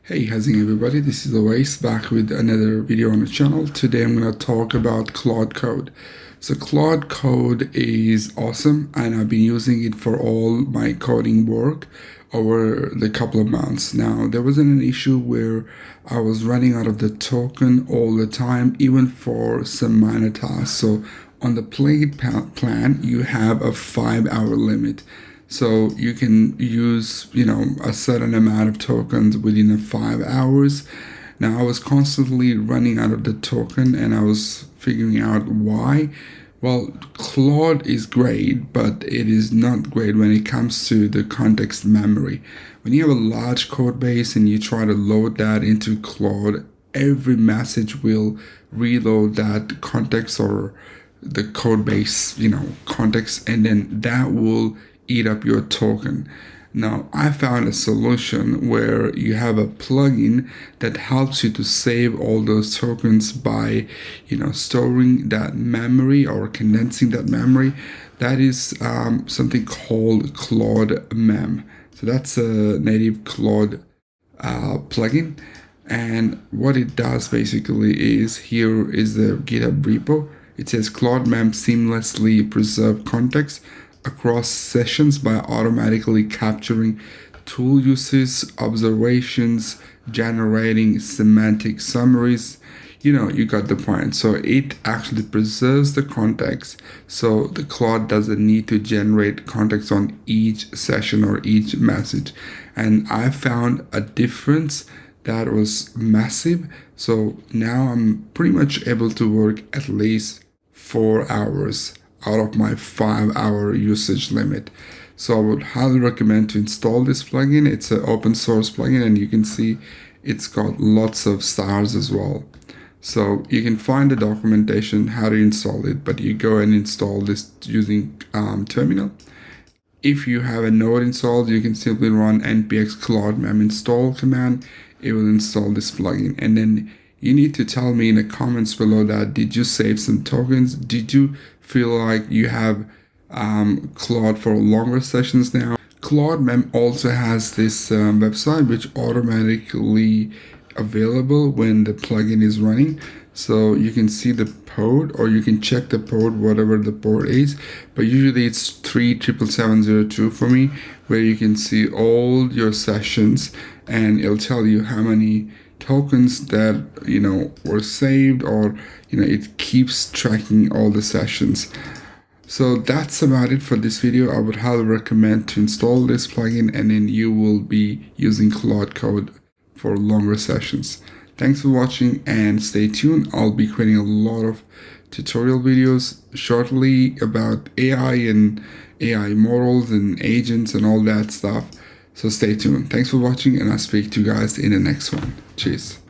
Hey, how's it going, everybody? This is Awais back with another video on the channel. Today I'm going to talk about Claude Code. So Claude Code is awesome and I've been using it for all my coding work over the couple of months. Now, there wasn't an issue where I was running out of the token all the time, even for some minor tasks. So on the paid plan, you have a 5-hour limit. So you can use, a certain amount of tokens within 5 hours. Now I was constantly running out of the token and I was figuring out why. Well, Claude is great, but it is not great when it comes to the context memory. When you have a large code base and you try to load that into Claude, every message will reload that context or the code base, context, and then that will eat up your token. Now, I found a solution where you have a plugin that helps you to save all those tokens by, storing that memory or condensing that memory. That is something called Claude Mem. So that's a native Claude plugin. And what it does basically is, here is the GitHub repo. It says Claude Mem seamlessly preserve context across sessions by automatically capturing tool uses, observations, generating semantic summaries. You got the point. So it actually preserves the context, so the Claude doesn't need to generate context on each session or each message. And I found a difference that was massive. So now I'm pretty much able to work at least 4 hours out of my 5-hour usage limit. So I would highly recommend to install this plugin. It's an open source plugin and you can see it's got lots of stars as well. So you can find the documentation how to install it, but you go and install this using terminal. If you have a node installed, you can simply run npx claude mem install command. It will install this plugin, and then you need to tell me in the comments below that did you save some tokens? Did you feel like you have Claude for longer sessions now? Claude Mem also has this website which automatically available when the plugin is running. So you can see the port, or you can check the port, whatever the port is, but usually it's 37770 for me, where you can see all your sessions and it'll tell you how many tokens that were saved, or it keeps tracking all the sessions. So that's about it for this video. I would highly recommend to install this plugin, and then you will be using Claude Code for longer sessions. Thanks for watching and stay tuned. I'll be creating a lot of tutorial videos shortly about AI and AI models and agents and all that stuff. So stay tuned. Thanks for watching, and I'll speak to you guys in the next one. Cheers.